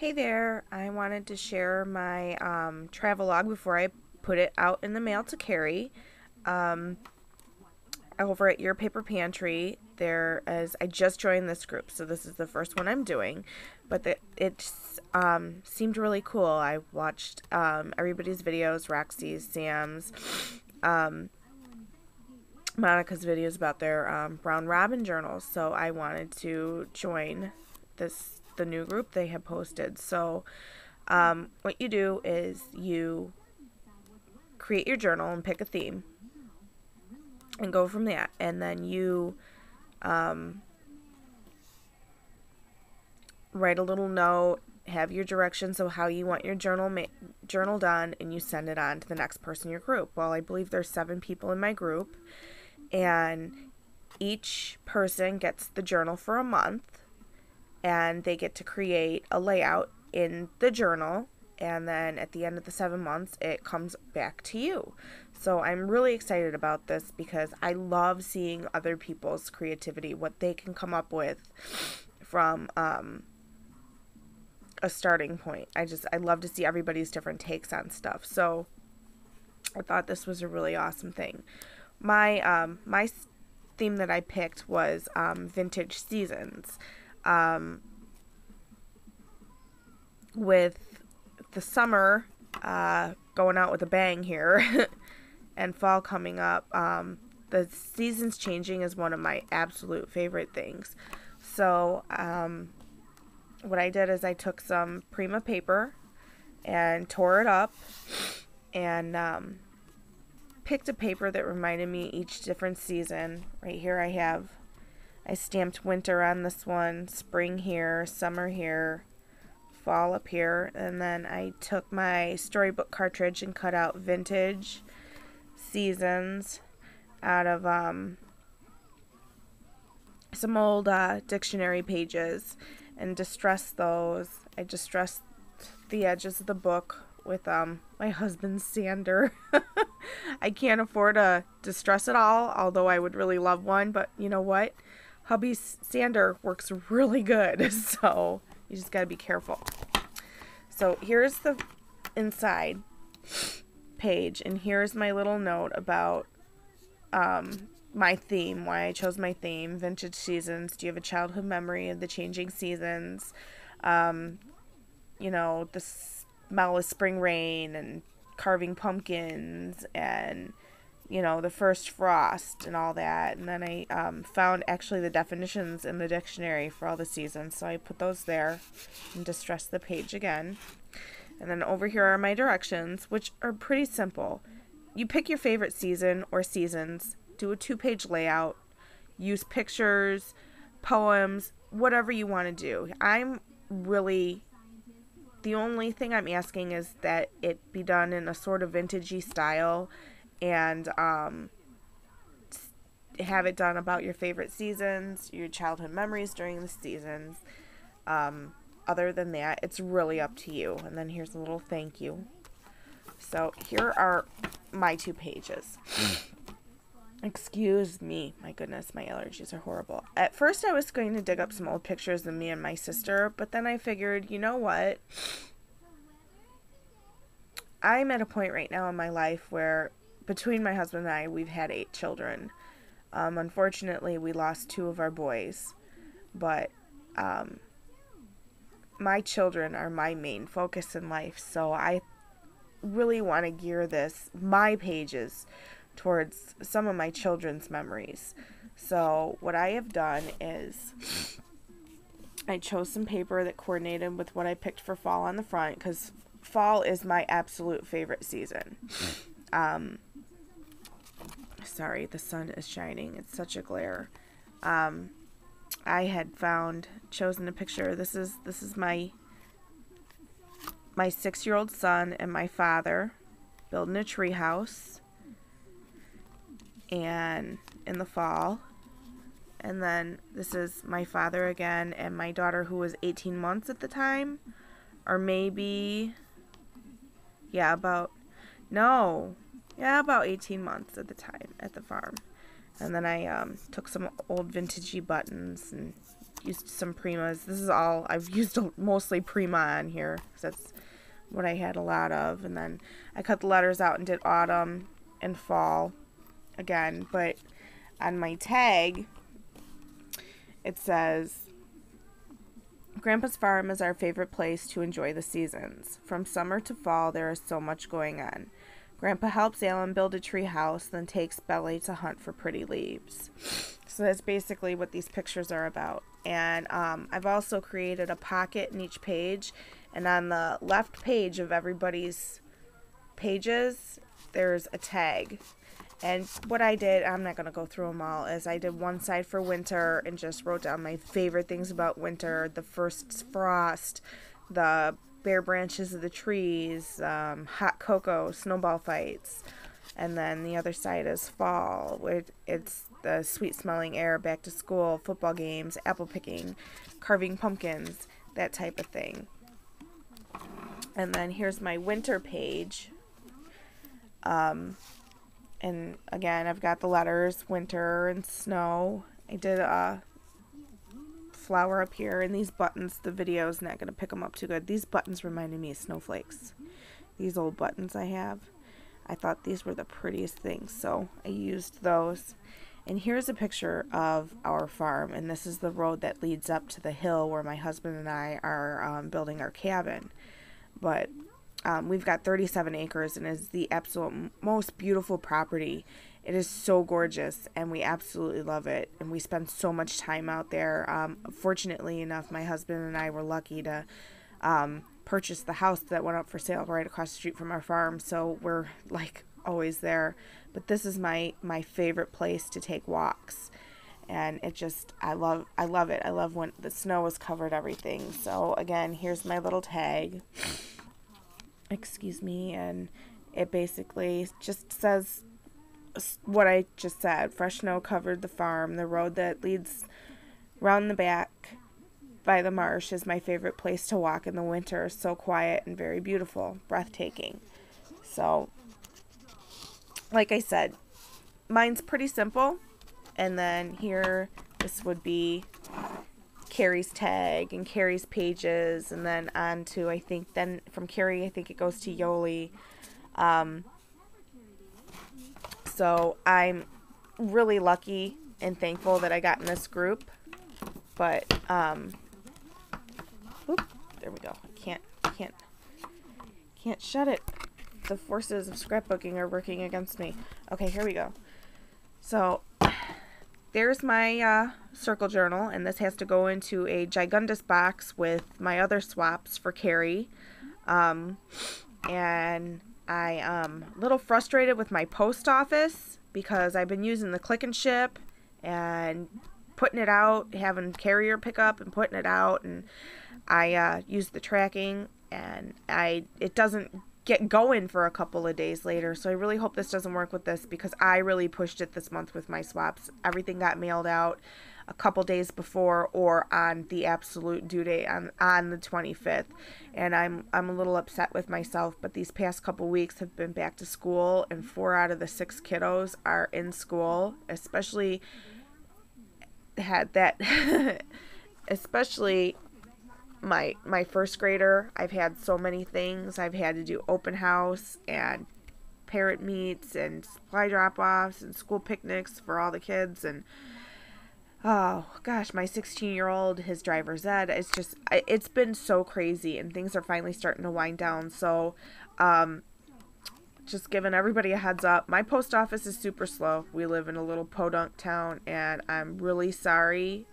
Hey there, I wanted to share my travelogue before I put it out in the mail to Cari. Um, Over at Your Paper Pantry, I just joined this group, so this is the first one I'm doing, but it seemed really cool. I watched everybody's videos, Roxy's, Sam's, um, Monica's videos about their Brown Robin journals, so I wanted to join the new group they have posted. So what you do is you create your journal and pick a theme and go from that, and then you write a little note, have your directions of how you want your journal done, and you send it on to the next person in your group. Well, I believe there's 7 people in my group, and each person gets the journal for a month, and they get to create a layout in the journal, and then at the end of the 7 months it comes back to you. So I'm really excited about this because I love seeing other people's creativity, what they can come up with from a starting point. I love to see everybody's different takes on stuff. So I thought this was a really awesome thing. My theme that I picked was vintage seasons. With the summer going out with a bang here and fall coming up, the seasons changing is one of my absolute favorite things. So what I did is I took some Prima paper and tore it up and picked a paper that reminded me each different season. Right here I stamped winter on this one, spring here, summer here, fall up here, and then I took my storybook cartridge and cut out vintage seasons out of some old dictionary pages and distressed those. I distressed the edges of the book with my husband's sander. I can't afford to distress it all, although I would really love one, but you know what? Hubby's sander works really good, so you just gotta be careful. So here's the inside page, and here's my little note about my theme, why I chose my theme, vintage seasons. Do you have a childhood memory of the changing seasons? The smell of spring rain and carving pumpkins and the first frost and all that. And then I found actually the definitions in the dictionary for all the seasons, so I put those there and distressed the page again. And then over here are my directions, which are pretty simple. You pick your favorite season or seasons, do a 2-page layout, use pictures, poems, whatever you want to do. The only thing I'm asking is that it be done in a sort of vintagey style, and have it done about your favorite seasons, your childhood memories during the seasons. Other than that, it's really up to you. And then here's a little thank you. So here are my 2 pages. Excuse me. My goodness, my allergies are horrible. At first I was going to dig up some old pictures of me and my sister, but then I figured, you know what? I'm at a point right now in my life where between my husband and I, we've had 8 children. Unfortunately, we lost 2 of our boys, but my children are my main focus in life, so I really want to gear my pages towards some of my children's memories. So what I have done is I chose some paper that coordinated with what I picked for fall on the front, because fall is my absolute favorite season. Sorry, the sun is shining. It's such a glare. I had chosen a picture. This is my 6-year-old son and my father building a tree house, and in the fall. And then this is my father again and my daughter, who was 18 months at the time, or maybe about 18 months at the time at the farm. And then I took some old vintagey buttons and used some Primas. This is all, I've used mostly Prima on here, because that's what I had a lot of. And then I cut the letters out and did autumn and fall again. But on my tag, it says, Grandpa's farm is our favorite place to enjoy the seasons. From summer to fall, there is so much going on. Grandpa helps Alan build a tree house, then takes Belly to hunt for pretty leaves. So that's basically what these pictures are about. And I've also created a pocket in each page. And on the left page of everybody's pages, there's a tag. And what I did, I'm not going to go through them all, is I did one side for winter and just wrote down my favorite things about winter. The first frost, the bare branches of the trees, hot cocoa, snowball fights. And then the other side is fall, where it's the sweet smelling air, back to school, football games, apple picking, carving pumpkins, that type of thing. And then here's my winter page. And again, I've got the letters, winter and snow. I did a flower up here, and these buttons, the video's not going to pick them up too good. These buttons reminded me of snowflakes. These old buttons I have. I thought these were the prettiest things, so I used those. And here's a picture of our farm, and this is the road that leads up to the hill where my husband and I are building our cabin. But we've got 37 acres, and it's the absolute most beautiful property. It is so gorgeous, and we absolutely love it, and we spend so much time out there. Fortunately enough, my husband and I were lucky to purchase the house that went up for sale right across the street from our farm, so we're like always there. But this is my favorite place to take walks, and it just, I love it. I love when the snow has covered everything. So again, here's my little tag. Excuse me, and it basically just says what I just said. Fresh snow covered the farm. The road that leads round the back by the marsh is my favorite place to walk in the winter. So quiet and very beautiful, breathtaking. So, like I said, mine's pretty simple. And then here, this would be Cari's tag and Cari's pages, and then on to, I think, then from Cari, I think it goes to Yoli. So I'm really lucky and thankful that I got in this group. But oop, there we go. I can't shut it. The forces of scrapbooking are working against me. Okay, here we go. So there's my circle journal, and this has to go into a gigundous box with my other swaps for Cari. And I am a little frustrated with my post office because I've been using the click and ship and putting it out, having carrier pick up and putting it out, and I use the tracking, and it doesn't get going for a couple of days later. So I really hope this doesn't work with this, because I really pushed it this month with my swaps. Everything got mailed out a couple days before or on the absolute due date on the 25th. And I'm a little upset with myself, but these past couple weeks have been back to school, and 4 out of the 6 kiddos are in school, especially my first grader. I've had so many things. I've had to do open house and parent meets and supply drop-offs and school picnics for all the kids, and oh gosh, my 16-year-old, his driver's ed. It's been so crazy, and things are finally starting to wind down. So just giving everybody a heads up, my post office is super slow. We live in a little podunk town, and I'm really sorry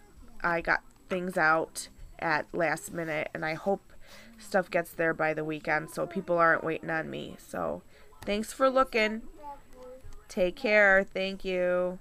I got things out at last minute, and I hope stuff gets there by the weekend so people aren't waiting on me. So thanks for looking. Take care. Thank you.